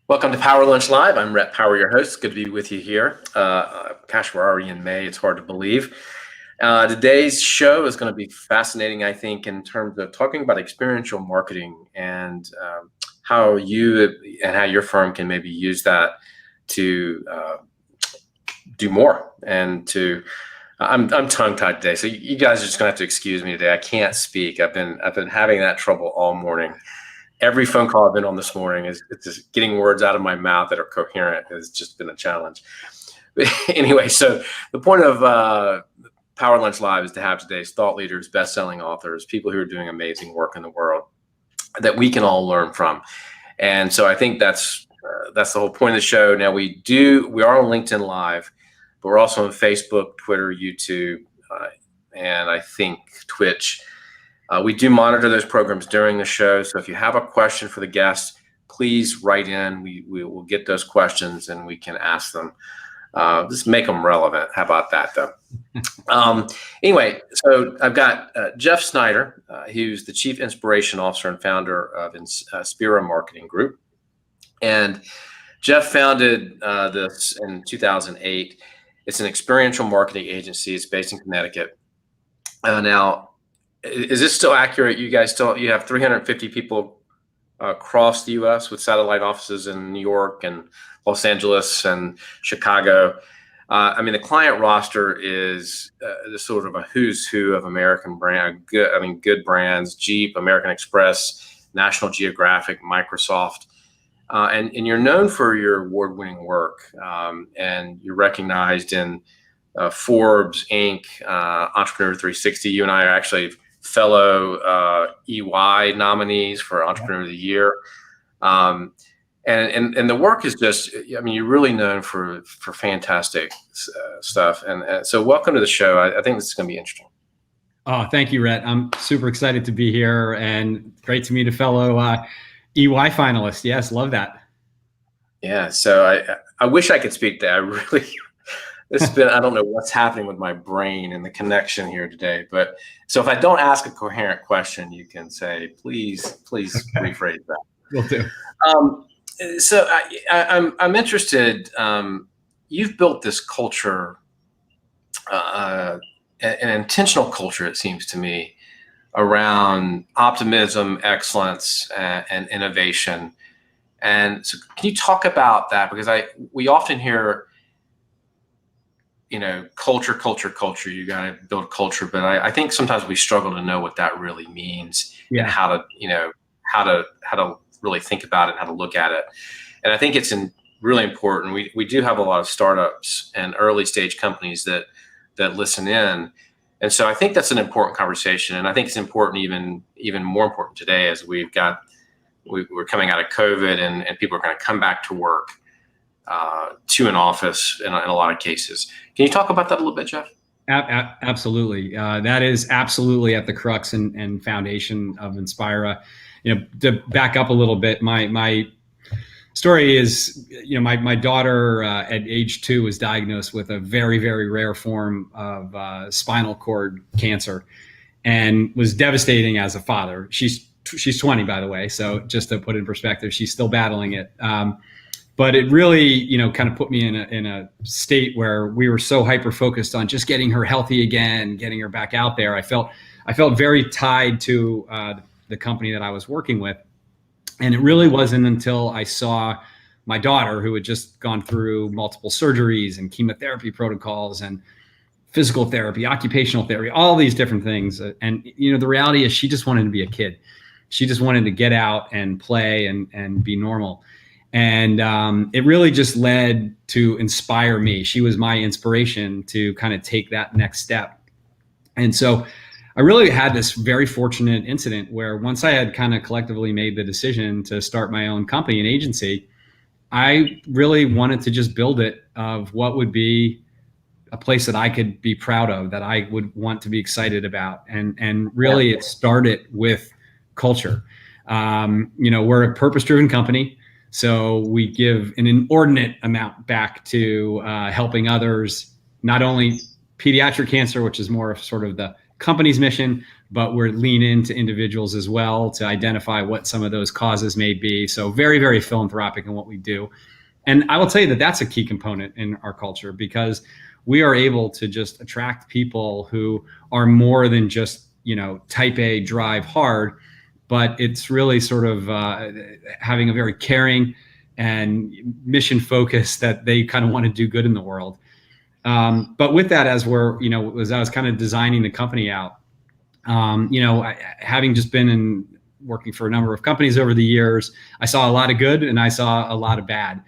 Welcome to Power Lunch Live. I'm Rhett Power, your host. Good to be with you here. Gosh, we're already in May. It's hard to believe. Today's show is going to be fascinating, I think, in terms of talking about experiential marketing and how you and how your firm can maybe use that to do more. And to, I'm tongue-tied today, so you guys are just going to have to excuse me today. I can't speak. I've been having that trouble all morning. Every phone call I've been on this morning is just getting words out of my mouth that are coherent has just been a challenge. But anyway, so the point of Power Lunch Live is to have today's thought leaders, best-selling authors, people who are doing amazing work in the world that we can all learn from. And so I think that's the whole point of the show. Now we are on LinkedIn Live, but we're also on Facebook, Twitter, YouTube, and I think Twitch. We do monitor those programs during the show. So if you have a question for the guests, please write in. We will get those questions and we can ask them. Just make them relevant. How about that, though? Anyway, so I've got Jeff Snyder, who's the Chief Inspiration Officer and founder of Inspira Marketing Group. And Jeff founded this in 2008. It's an experiential marketing agency. It's based in Connecticut. Now, is this still accurate? You have 350 people across the U.S. with satellite offices in New York and Los Angeles and Chicago. I mean, the client roster is the sort of a who's who of American brand. Good brands: Jeep, American Express, National Geographic, Microsoft, and you're known for your award-winning work, and you're recognized in Forbes, Inc., Entrepreneur 360. You and I are actually fellow EY nominees for Entrepreneur of the Year. And the work is just, I mean, you're really known for fantastic stuff. And so welcome to the show. I think this is going to be interesting. Oh, thank you, Rhett. I'm super excited to be here and great to meet a fellow EY finalist. Yes, love that. Yeah, so I wish I could speak that. I don't know what's happening with my brain and the connection here today, but so if I don't ask a coherent question, you can say, please rephrase that. Will do. So I'm interested. You've built this culture, an intentional culture, it seems to me, around optimism, excellence, and innovation. And so can you talk about that? Because we often hear, culture, you got to build culture. But I think sometimes we struggle to know what that really means and how to really think about it and how to look at it. And I think it's really important. We do have a lot of startups and early stage companies that listen in. And so I think that's an important conversation. And I think it's important, even more important today, as we're coming out of COVID and people are going to come back to work to an office in a lot of cases. Can you talk about that a little bit, Jeff? Absolutely. That is absolutely at the crux and foundation of Inspira. To back up a little bit, my story is, my daughter at age 2 was diagnosed with a very, very rare form of spinal cord cancer and was devastating as a father. She's 20, by the way. So just to put it in perspective, she's still battling it. But it really, kind of put me in a state where we were so hyper focused on just getting her healthy again, getting her back out there. I felt very tied to the company that I was working with, and it really wasn't until I saw my daughter, who had just gone through multiple surgeries and chemotherapy protocols and physical therapy, occupational therapy, all these different things. And the reality is, she just wanted to be a kid. She just wanted to get out and play and be normal. And it really just led to inspire me. She was my inspiration to kind of take that next step. And so I really had this very fortunate incident where once I had kind of collectively made the decision to start my own company and agency, I really wanted to just build it of what would be a place that I could be proud of, that I would want to be excited about. And really it started with culture. We're a purpose-driven company. So we give an inordinate amount back to helping others, not only pediatric cancer, which is more of sort of the company's mission, but we're lean into individuals as well to identify what some of those causes may be. So very, very philanthropic in what we do. And I will tell you that that's a key component in our culture, because we are able to just attract people who are more than just, type A, drive hard, but it's really sort of having a very caring and mission focus that they kind of want to do good in the world. But with that, as I was kind of designing the company out, having just been working for a number of companies over the years, I saw a lot of good and I saw a lot of bad.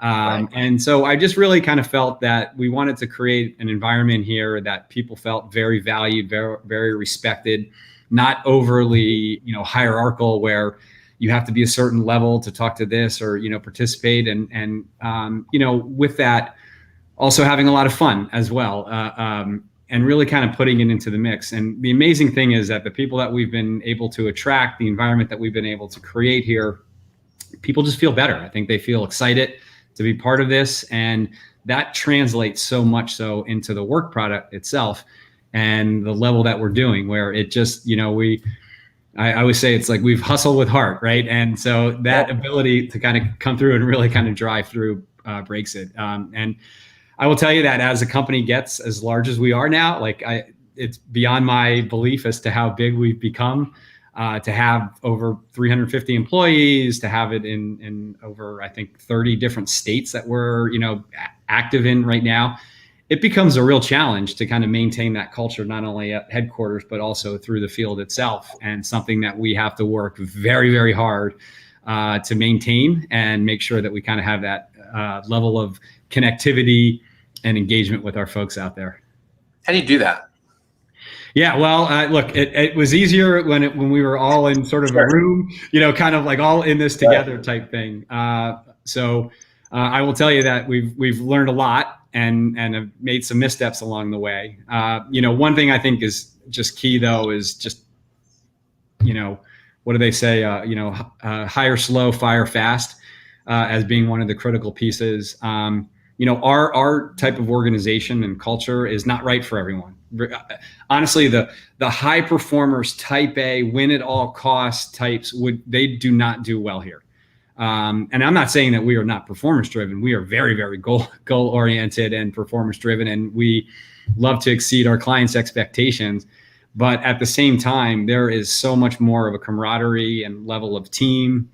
Right. And so I just really kind of felt that we wanted to create an environment here that people felt very valued, very, very respected, not overly, hierarchical, where you have to be a certain level to talk to this or, participate. And with that, also having a lot of fun as well, and really kind of putting it into the mix. And the amazing thing is that the people that we've been able to attract, the environment that we've been able to create here, people just feel better. I think they feel excited to be part of this. And that translates so much so into the work product itself and the level that we're doing, where it just, I always say it's like we've hustled with heart, right? And so that ability to kind of come through and really kind of drive through breaks it. And I will tell you that as a company gets as large as we are now, it's beyond my belief as to how big we've become. To have over 350 employees, to have it in over, I think, 30 different states that we're, active in right now, it becomes a real challenge to kind of maintain that culture, not only at headquarters, but also through the field itself, and something that we have to work very, very hard to maintain and make sure that we kind of have that level of connectivity and engagement with our folks out there. How do you do that? Yeah, well, look, it was easier when we were all in sort of a room, kind of like all in this together type thing. So I will tell you that we've learned a lot and have made some missteps along the way. One thing I think is just key, though, is just, what do they say? Hire slow, fire fast, as being one of the critical pieces. Our type of organization and culture is not right for everyone. Honestly, the high performers, type A, win at all costs types, they do not do well here. And I'm not saying that we are not performance driven. We are very, very goal oriented and performance driven, and we love to exceed our clients' expectations. But at the same time, there is so much more of a camaraderie and level of team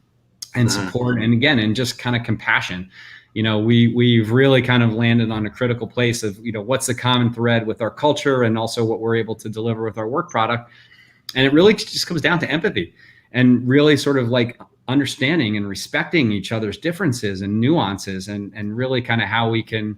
and support, and again, and just kind of compassion. We've really kind of landed on a critical place of, what's the common thread with our culture and also what we're able to deliver with our work product. And it really just comes down to empathy and really sort of like understanding and respecting each other's differences and nuances, and really kind of how we can,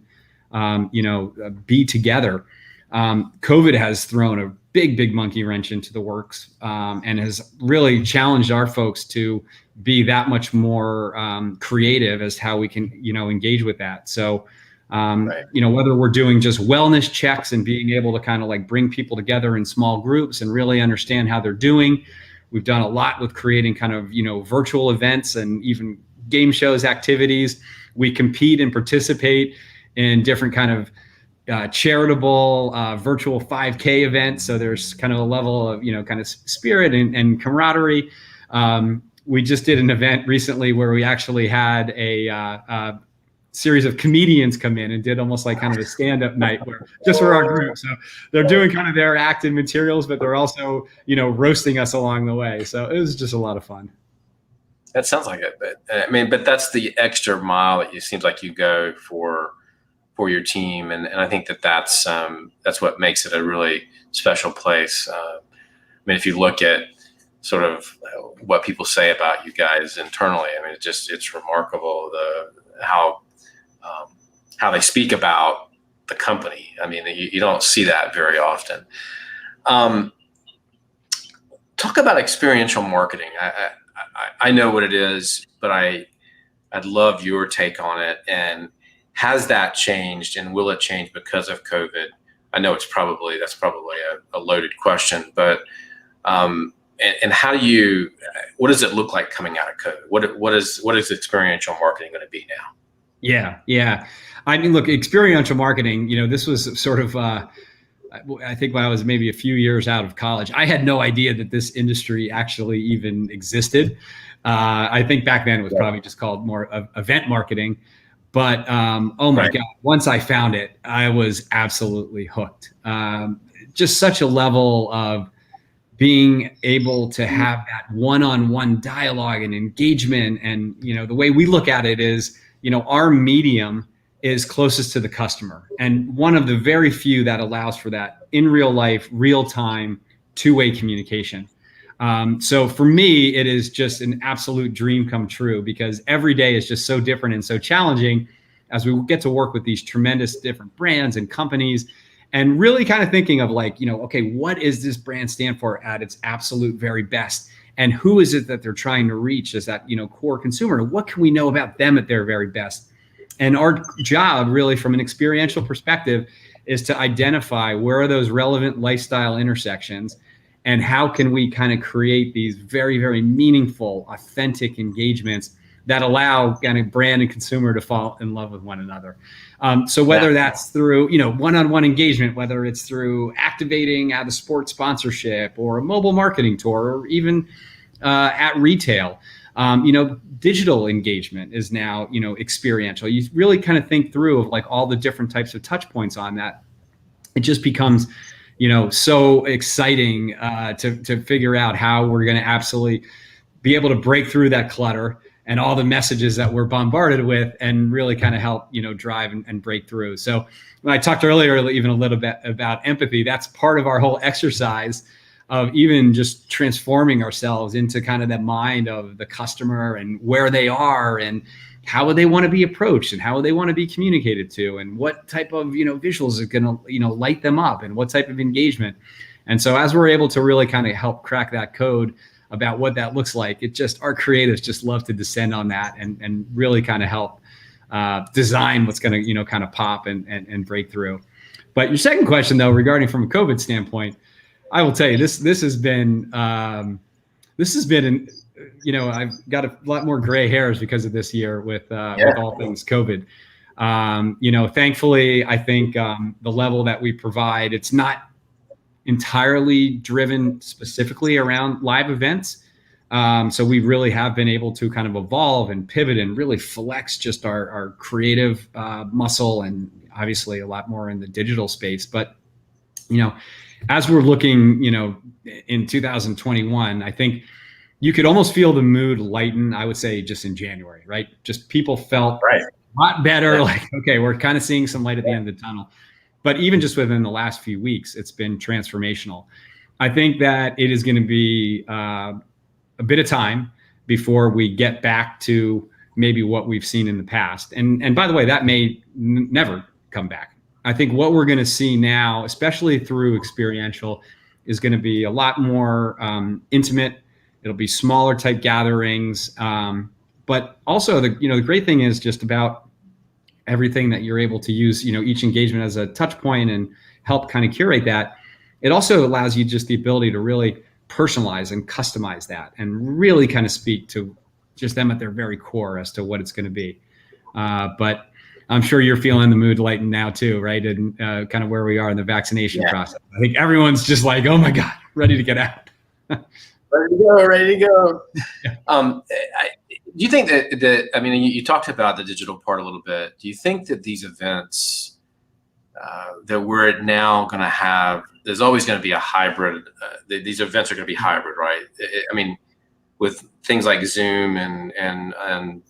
be together. COVID has thrown a big monkey wrench into the works, and has really challenged our folks to be that much more creative as how we can, engage with that. So, whether we're doing just wellness checks and being able to kind of like bring people together in small groups and really understand how they're doing. We've done a lot with creating kind of, virtual events and even game shows, activities. We compete and participate in different kind of charitable virtual 5K events. So there's kind of a level of, kind of spirit and camaraderie. We just did an event recently where we actually had a series of comedians come in and did almost like kind of a stand-up night just for our group. So they're doing kind of their acting materials, but they're also, roasting us along the way. So it was just a lot of fun. That sounds like it. But that's the extra mile that it seems like you go for your team. And I think that's what makes it a really special place. If you look at sort of what people say about you guys internally, it's remarkable how they speak about the company. You don't see that very often. Talk about experiential marketing. I know what it is, but I'd love your take on it. And has that changed, and will it change because of COVID? I know that's probably a loaded question, but and how what does it look like coming out of COVID? What is experiential marketing going to be now? Yeah. Look, experiential marketing, this was sort of I think when I was maybe a few years out of college, I had no idea that this industry actually even existed. I think back then it was probably just called more event marketing. But oh my God, once I found it, I was absolutely hooked. Just such a level of being able to have that one-on-one dialogue and engagement. And, the way we look at it is, our medium is closest to the customer. And one of the very few that allows for that in real life, real time, two-way communication. So for me, it is just an absolute dream come true, because every day is just so different and so challenging as we get to work with these tremendous different brands and companies, and really kind of thinking of like, okay, what is this brand stand for at its absolute very best? And who is it that they're trying to reach as that, core consumer? What can we know about them at their very best? And our job really from an experiential perspective is to identify where are those relevant lifestyle intersections, and how can we kind of create these very, very meaningful, authentic engagements that allow kind of brand and consumer to fall in love with one another. So whether that's through, one-on-one engagement, whether it's through activating at a sports sponsorship or a mobile marketing tour, or even at retail, digital engagement is now, experiential. You really kind of think through of like all the different types of touch points on that. It just becomes, so exciting to figure out how we're going to absolutely be able to break through that clutter and all the messages that we're bombarded with, and really kind of help, drive and break through. So when I talked earlier, even a little bit about empathy, that's part of our whole exercise of even just transforming ourselves into kind of the mind of the customer and where they are and how would they want to be approached and how would they want to be communicated to, and what type of, visuals are going to, light them up, and what type of engagement. And so as we're able to really kind of help crack that code about what that looks like, our creatives just love to descend on that and really kind of help design what's going to, kind of pop and break through. But your second question though, regarding from a COVID standpoint, I will tell you this has been I've got a lot more gray hairs because of this year with all things COVID. Thankfully, I think the level that we provide, it's not entirely driven specifically around live events. So we really have been able to kind of evolve and pivot and really flex just our creative muscle, and obviously a lot more in the digital space. But, as we're looking, in 2021, I think you could almost feel the mood lighten, I would say, just in January, right? Just people felt a lot better. Like, okay, we're kind of seeing some light at the end of the tunnel. But even just within the last few weeks, it's been transformational. I think that it is going to be a bit of time before we get back to maybe what we've seen in the past. And by the way, that may never come back. I think what we're going to see now, especially through experiential, is going to be a lot more intimate. It'll be smaller type gatherings. But also the great thing is just about everything that you're able to use, each engagement as a touch point and help kind of curate that. It also allows you just the ability to really personalize and customize that and really kind of speak to just them at their very core as to what it's going to be. But I'm sure you're feeling the mood lighten now too, right? And kind of where we are in the vaccination process. I think everyone's just like, oh my God, ready to get out. Ready to go. Do you think that you talked about the digital part a little bit. Do you think that these events that we're now going to have, there's always going to be a hybrid, these events are going to be hybrid, right? With things like Zoom and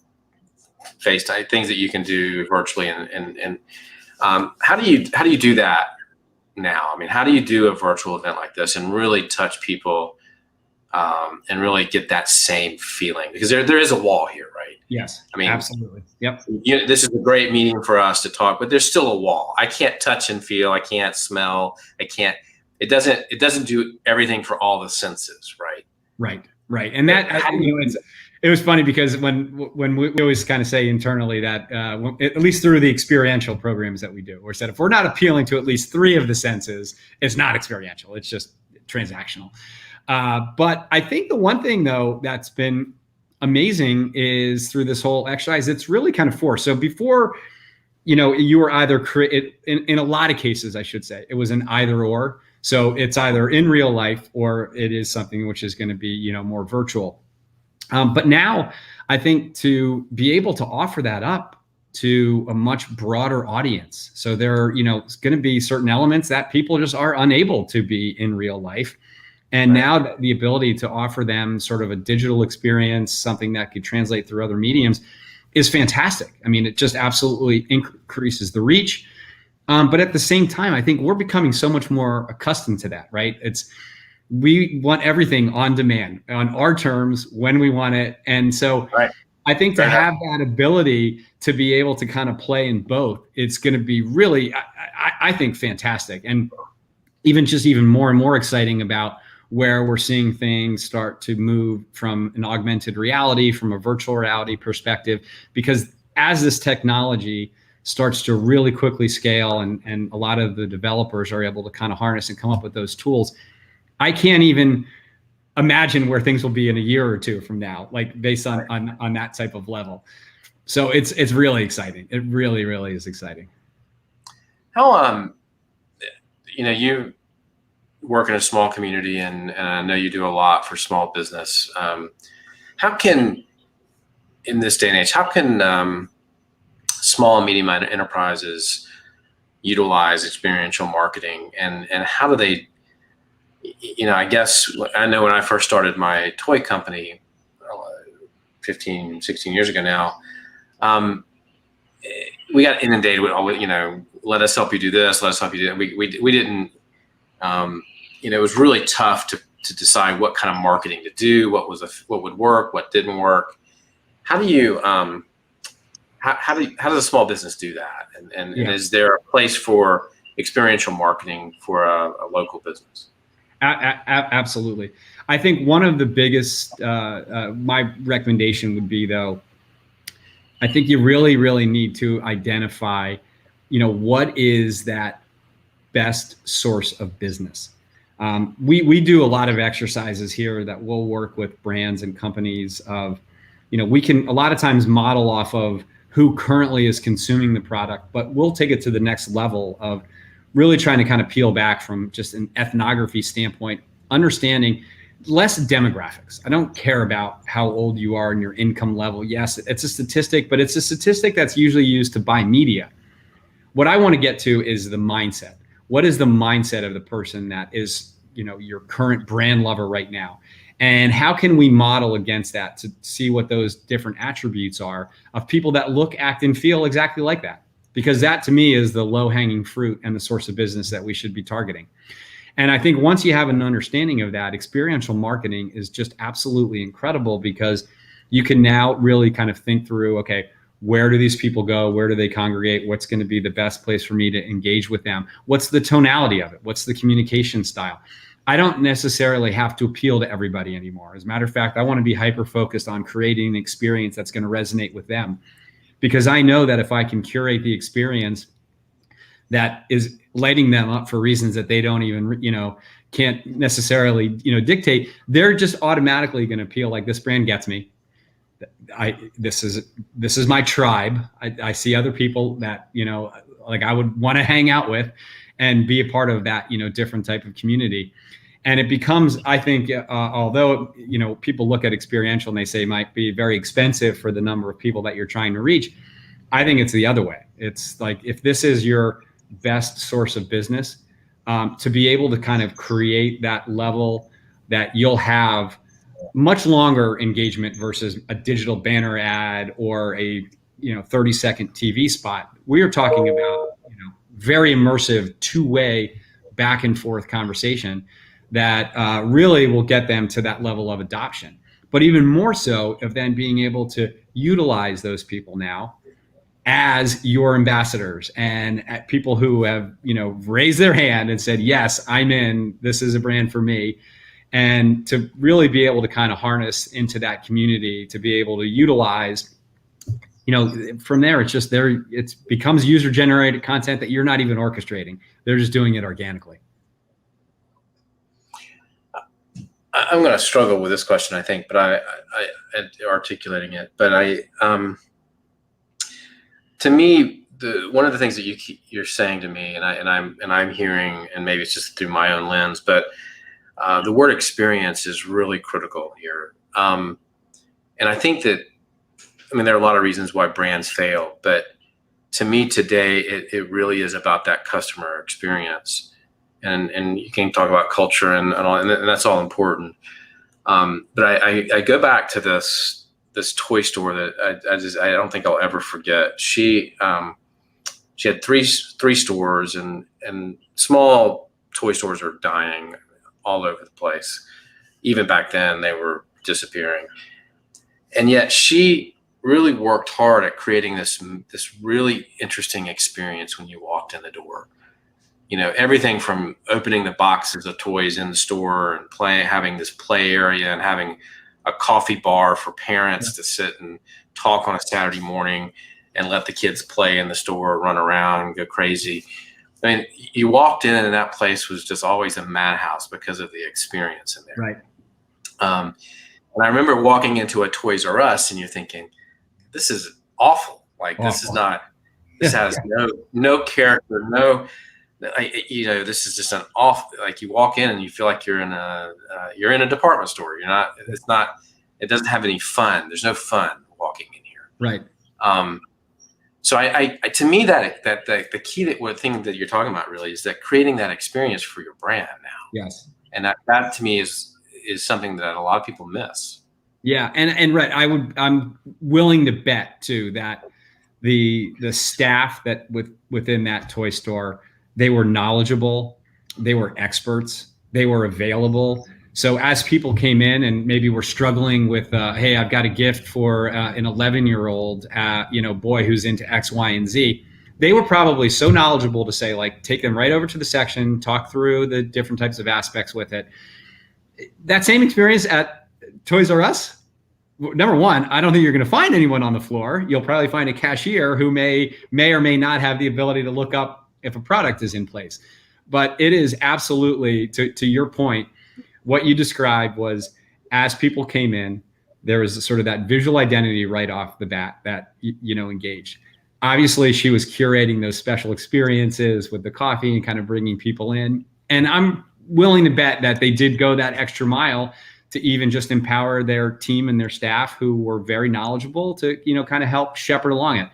FaceTime, things that you can do virtually, and how do you do that now? How do you do a virtual event like this and really touch people and really get that same feeling? Because there is a wall here, right? Yes, absolutely. Yep. This is a great meeting for us to talk, but there's still a wall. I can't touch and feel. I can't smell. It doesn't do everything for all the senses, right? Right. And that, it was funny because when we always kind of say internally that at least through the experiential programs that we do, we said if we're not appealing to at least 3 of the senses, it's not experiential. It's just transactional. But I think the one thing though that's been amazing is through this whole exercise, it's really kind of forced. So before you were either in a lot of cases, I should say, it was an either or. So it's either in real life or it is something which is going to be, more virtual. But now I think to be able to offer that up to a much broader audience. So there are, going to be certain elements that people just are unable to be in real life. And now the ability to offer them sort of a digital experience, something that could translate through other mediums, is fantastic. I mean, it just absolutely increases the reach. But at the same time, I think we're becoming so much more accustomed to that, right? We want everything on demand, on our terms, when we want it. And so I think to have that ability to be able to kind of play in both, it's going to be really, I think, fantastic. And even more and more exciting about where we're seeing things start to move from an augmented reality, from a virtual reality perspective, because as this technology starts to really quickly scale and a lot of the developers are able to kind of harness and come up with those tools, I can't even imagine where things will be in a year or two from now, like based on that type of level. So it's really exciting. It really, really is exciting. How, you work in a small community, and I know you do a lot for small business. How can, in this day and age, small and medium enterprises utilize experiential marketing, and how do they, I guess I know when I first started my toy company 15, 16 years ago now, we got inundated with all, let us help you do this, let us help you do that. We didn't, it was really tough to decide what kind of marketing to do, what would work, what didn't work. How do you, how does a small business do that? And is there a place for experiential marketing for a local business? Absolutely. I think one of the biggest, my recommendation would be, though, I think you really, really need to identify, what is that best source of business. We do a lot of exercises here that we'll work with brands and companies of, we can a lot of times model off of who currently is consuming the product, but we'll take it to the next level of really trying to kind of peel back from just an ethnography standpoint, understanding less demographics. I don't care about how old you are and your income level. Yes, it's a statistic, but it's a statistic that's usually used to buy media. What I want to get to is the mindset. What is the mindset of the person that is, your current brand lover right now? And how can we model against that to see what those different attributes are of people that look, act, and feel exactly like that? Because that, to me, is the low-hanging fruit and the source of business that we should be targeting. And I think once you have an understanding of that, experiential marketing is just absolutely incredible, because you can now really kind of think through, okay, where do these people go? Where do they congregate? What's going to be the best place for me to engage with them? What's the tonality of it? What's the communication style? I don't necessarily have to appeal to everybody anymore. As a matter of fact, I want to be hyper-focused on creating an experience that's going to resonate with them, because I know that if I can curate the experience that is lighting them up for reasons that they don't even, can't necessarily, dictate, they're just automatically going to feel like this brand gets me. This is my tribe. I see other people that, like I would want to hang out with and be a part of that, different type of community. And it becomes, I think, although, people look at experiential and they say it might be very expensive for the number of people that you're trying to reach, I think it's the other way. It's like, if this is your best source of business, to be able to kind of create that level that you'll have much longer engagement versus a digital banner ad or a 30-second TV spot. We are talking about very immersive two-way back and forth conversation that really will get them to that level of adoption. But even more so of then being able to utilize those people now as your ambassadors and people who have raised their hand and said, yes, I'm in, this is a brand for me. And to really be able to kind of harness into that community, to be able to utilize, from there, it's just there, it becomes user generated content that you're not even orchestrating. They're just doing it organically. I'm going to struggle with this question, I think, but I articulating it, but to me, one of the things that you're saying to me, and I'm hearing, and maybe it's just through my own lens, but the word experience is really critical here. And I think that, I mean, there are a lot of reasons why brands fail, but to me today, it really is about that customer experience. And you can talk about culture and all, and that's all important. But I go back to this toy store that I don't think I'll ever forget. She had three stores, and small toy stores are dying all over the place. Even back then, they were disappearing. And yet she really worked hard at creating this really interesting experience when you walked in the door. You know, everything from opening the boxes of toys in the store and having this play area and having a coffee bar for parents to sit and talk on a Saturday morning and let the kids play in the store, run around and go crazy. I mean, you walked in and that place was just always a madhouse because of the experience in there. Right. And I remember walking into a Toys R Us and you're thinking, this is awful. Like, this is not, this has no character, this is just an awful, like you walk in and you feel like you're in a department store. It doesn't have any fun. There's no fun walking in here. Right. So to me, that the key thing that you're talking about really is that creating that experience for your brand now. Yes. And that to me is something that a lot of people miss. Yeah. And Rhett, I'm willing to bet too that the staff that within that toy store, they were knowledgeable, they were experts, they were available. So as people came in and maybe were struggling with, hey, I've got a gift for an 11-year-old, boy who's into X, Y, and Z, they were probably so knowledgeable to say, like, take them right over to the section, talk through the different types of aspects with it. That same experience at Toys R Us, number one, I don't think you're going to find anyone on the floor. You'll probably find a cashier who may or may not have the ability to look up if a product is in place. But it is absolutely, to your point, what you described was, as people came in, there was sort of that visual identity right off the bat that, engaged. Obviously, she was curating those special experiences with the coffee and kind of bringing people in. And I'm willing to bet that they did go that extra mile to even just empower their team and their staff who were very knowledgeable to, kind of help shepherd along it.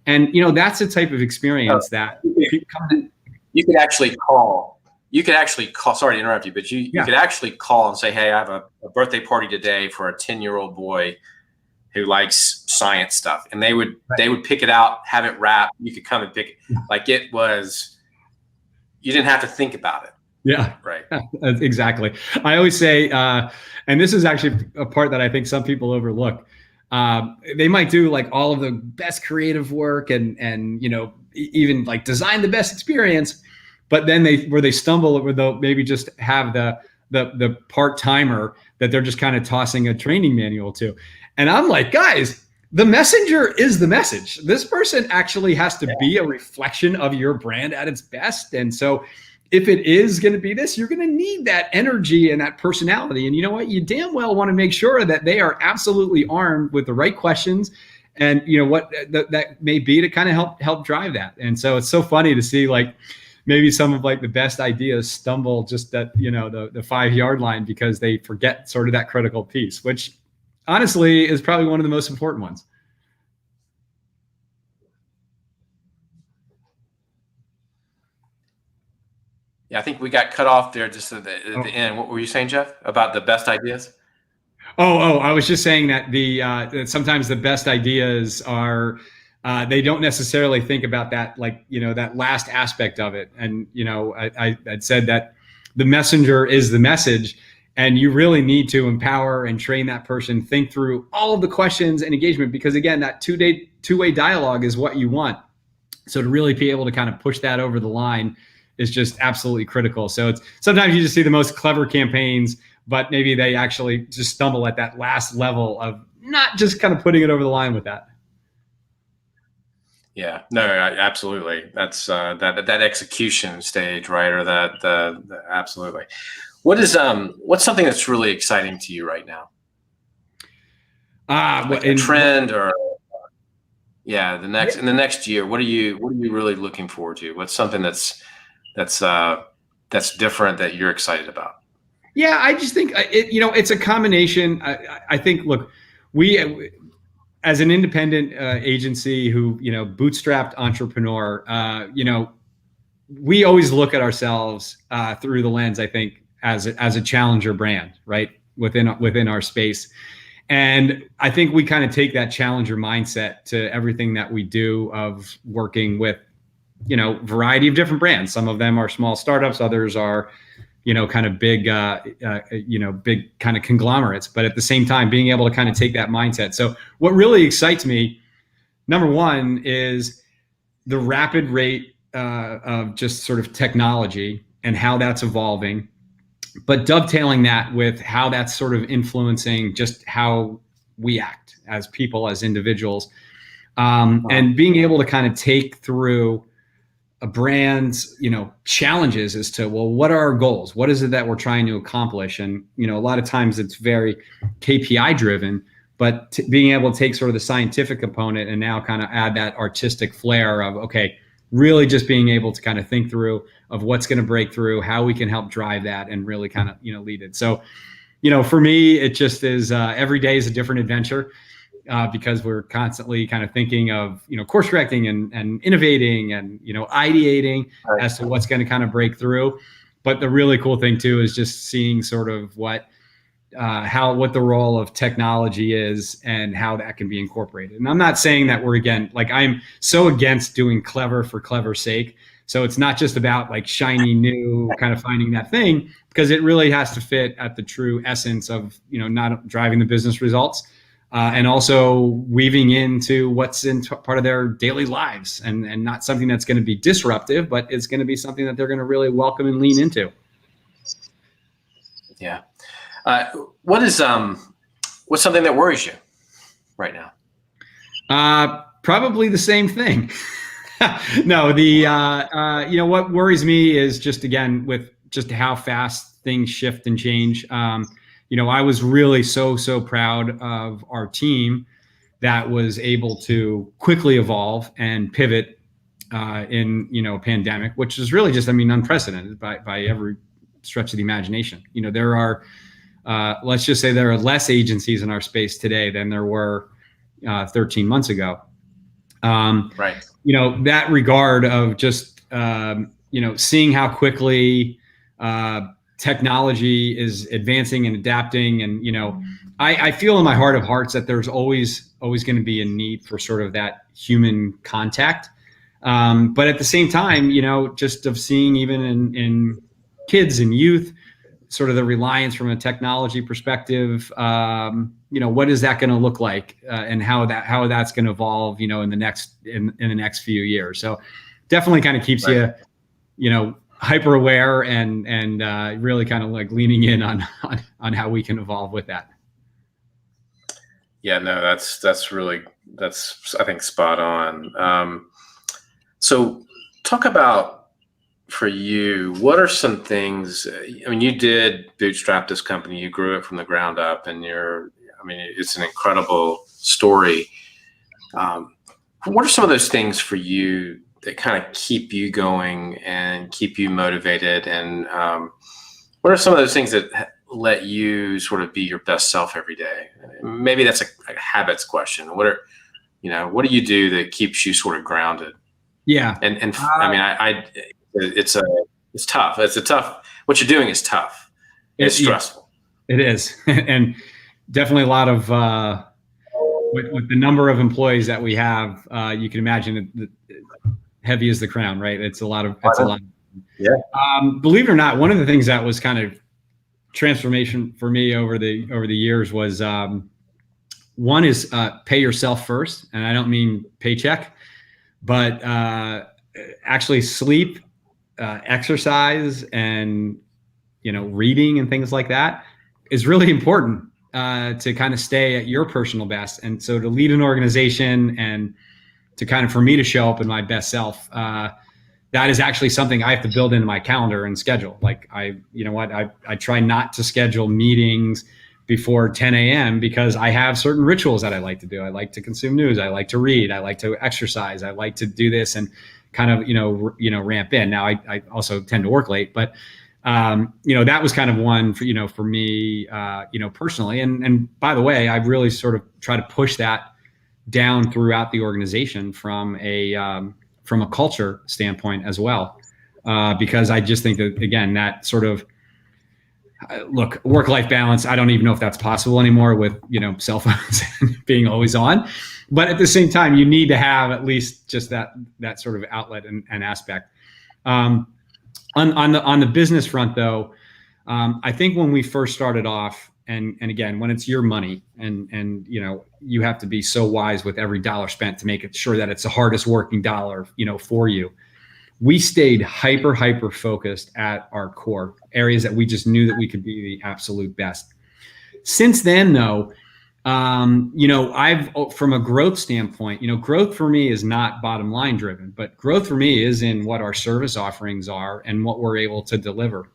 And, that's the type of experience that you could actually call. Sorry to interrupt you, but you could actually call and say, hey, I have a birthday party today for a 10-year-old boy who likes science stuff. And they would pick it out, have it wrapped. You could come and pick it. Like, it was, you didn't have to think about it. Yeah, right. Exactly. I always say, and this is actually a part that I think some people overlook. They might do like all of the best creative work and even like design the best experience, but then they stumble where they'll maybe just have the part-timer that they're just kind of tossing a training manual to. And I'm like, guys, the messenger is the message. This person actually has to be a reflection of your brand at its best. And so if it is going to be this, you're going to need that energy and that personality. And you know what? You damn well want to make sure that they are absolutely armed with the right questions and what that may be to kind of help drive that. And so it's so funny to see, like, maybe some of like the best ideas stumble just at, the 5-yard line because they forget sort of that critical piece, which honestly is probably one of the most important ones. Yeah, I think we got cut off there just at the end. What were you saying, Jeff, about the best ideas? Oh, I was just saying that that sometimes the best ideas are, they don't necessarily think about that, like, that last aspect of it. And, I'd said that the messenger is the message, and you really need to empower and train that person, think through all of the questions and engagement, because again, that two-way dialogue is what you want. So to really be able to kind of push that over the line is just absolutely critical. So it's sometimes you just see the most clever campaigns, but maybe they actually just stumble at that last level of not just kind of putting it over the line with that. Yeah, no, absolutely. That's that execution stage, right? Or that absolutely. What's something that's really exciting to you right now? Like a trend or? Yeah, in the next year, what are you really looking forward to? What's something that's that's different that you're excited about? Yeah, I just think it's a combination. I think, look, we as an independent agency who, bootstrapped entrepreneur, we always look at ourselves through the lens, I think, as a challenger brand, right, within our space. And I think we kind of take that challenger mindset to everything that we do, of working with, variety of different brands. Some of them are small startups, others are, kind of big, big kind of conglomerates. But at the same time, being able to kind of take that mindset. So what really excites me, number one, is the rapid rate of just sort of technology and how that's evolving, but dovetailing that with how that's sort of influencing just how we act as people, as individuals, and being able to kind of take through a brand's, challenges as to, well, what are our goals? What is it that we're trying to accomplish? And, a lot of times it's very KPI driven, but being able to take sort of the scientific component and now kind of add that artistic flair of, okay, really just being able to kind of think through of what's going to break through, how we can help drive that and really kind of, lead it. So, for me, it just is every day is a different adventure. Because we're constantly kind of thinking of, course correcting and innovating and, ideating as to what's going to kind of break through. But the really cool thing too is just seeing sort of what the role of technology is and how that can be incorporated. And I'm not saying that I'm so against doing clever for clever's sake. So it's not just about like shiny new kind of finding that thing, because it really has to fit at the true essence of, not driving the business results. And also weaving into what's in part of their daily lives, and not something that's going to be disruptive, but it's going to be something that they're going to really welcome and lean into. Yeah. What's something that worries you right now? Probably the same thing. No, what worries me is just, again, with just how fast things shift and change. I was really so proud of our team that was able to quickly evolve and pivot in, a pandemic, which is really just, unprecedented by every stretch of the imagination. There are, let's just say there are less agencies in our space today than there were 13 months ago. Right. That regard of just, seeing how quickly technology is advancing and adapting. And, I feel in my heart of hearts that there's always going to be a need for sort of that human contact. But at the same time, just of seeing even in kids and youth, sort of the reliance from a technology perspective, what is that going to look like, and how that's going to evolve, in the next few years. So definitely kind of keeps right. you, hyper aware and really kind of like leaning in on how we can evolve with that. Yeah, no, that's I think spot on. So talk about, for you, what are some things, you did bootstrap this company, you grew it from the ground up, and it's an incredible story. What are some of those things for you that kind of keep you going and keep you motivated? And what are some of those things that let you sort of be your best self every day? Maybe that's a habits question. What do you do that keeps you sort of grounded? Yeah. It's tough. What you're doing is tough. It's stressful. It is. And definitely a lot of, with the number of employees that we have, you can imagine that heavy is the crown, right? It's a lot. Yeah. Believe it or not, one of the things that was kind of transformation for me over the years was, one is pay yourself first. And I don't mean paycheck, but actually sleep, exercise, and, reading and things like that is really important to kind of stay at your personal best. And so to lead an organization and to kind of, for me to show up in my best self, that is actually something I have to build into my calendar and schedule. Like I try not to schedule meetings before 10 a.m. because I have certain rituals that I like to do. I like to consume news. I like to read. I like to exercise. I like to do this and kind of, ramp in. Now I also tend to work late, but that was kind of one for, for me, personally. And by the way, I really sort of try to push that down throughout the organization from a culture standpoint as well. Because I just think that, again, that sort of, look, work-life balance, I don't even know if that's possible anymore with, cell phones being always on. But at the same time, you need to have at least just that sort of outlet and aspect. On the business front, though, I think when we first started off, and again, when it's your money and you have to be so wise with every dollar spent to make it sure that it's the hardest working dollar, for you. We stayed hyper focused at our core areas that we just knew that we could be the absolute best. Since then, though, from a growth standpoint, growth for me is not bottom line driven, but growth for me is in what our service offerings are and what we're able to deliver.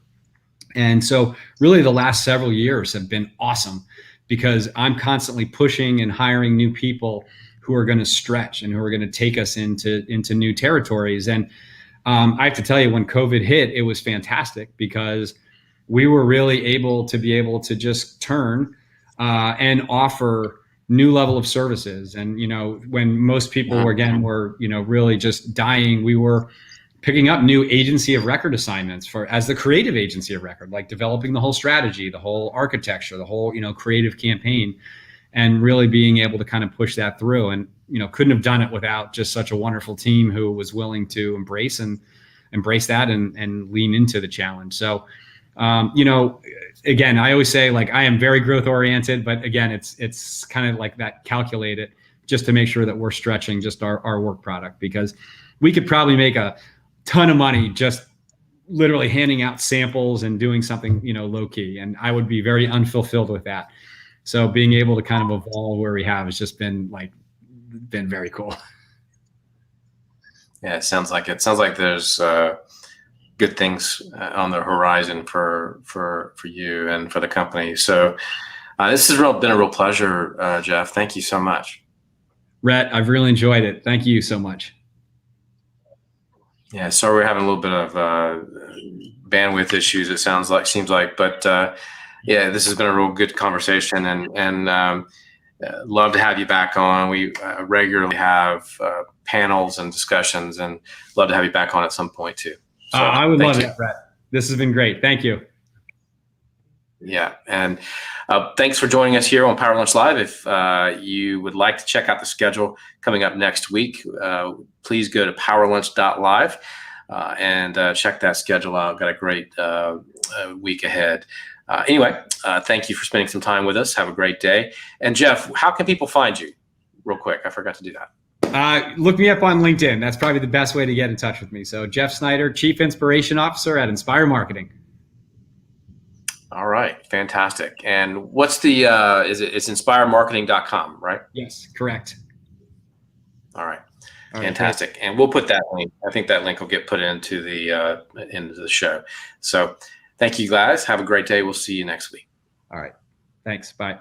And so really the last several years have been awesome because I'm constantly pushing and hiring new people who are going to stretch and who are going to take us into new territories. And I have to tell you, when COVID hit, it was fantastic because we were really able to just turn and offer new level of services. And, when most people were really just dying, we were picking up new agency of record assignments as the creative agency of record, like developing the whole strategy, the whole architecture, the whole, creative campaign, and really being able to kind of push that through. And, couldn't have done it without just such a wonderful team who was willing to embrace that and lean into the challenge. So, again, I always say, like, I am very growth oriented, but again, it's kind of like that calculated just to make sure that we're stretching just our work product, because we could probably make a ton of money just literally handing out samples and doing something, low key. And I would be very unfulfilled with that. So being able to kind of evolve where we have has just been very cool. Yeah, it sounds like there's good things on the horizon for you and for the company. So this has been a real pleasure, Jeff. Thank you so much. Rhett, I've really enjoyed it. Thank you so much. Yeah, sorry we're having a little bit of bandwidth issues. It seems like, but yeah, this has been a real good conversation, and love to have you back on. We regularly have panels and discussions, and love to have you back on at some point too. So, I would love it, Rhett. This has been great. Thank you. Yeah, and thanks for joining us here on Power Lunch Live. If you would like to check out the schedule coming up next week, please go to powerlunch.live and check that schedule out. Got a great week ahead. Anyway, thank you for spending some time with us. Have a great day. And Jeff, how can people find you? Real quick, I forgot to do that. Look me up on LinkedIn. That's probably the best way to get in touch with me. So Jeff Snyder, Chief Inspiration Officer at Inspira Marketing. All right, fantastic. And what's the it's inspiremarketing.com, right? Yes, correct. All right, fantastic. Great. And we'll put that link. I think that link will get put into the show. So thank you guys. Have a great day. We'll see you next week. All right. Thanks. Bye.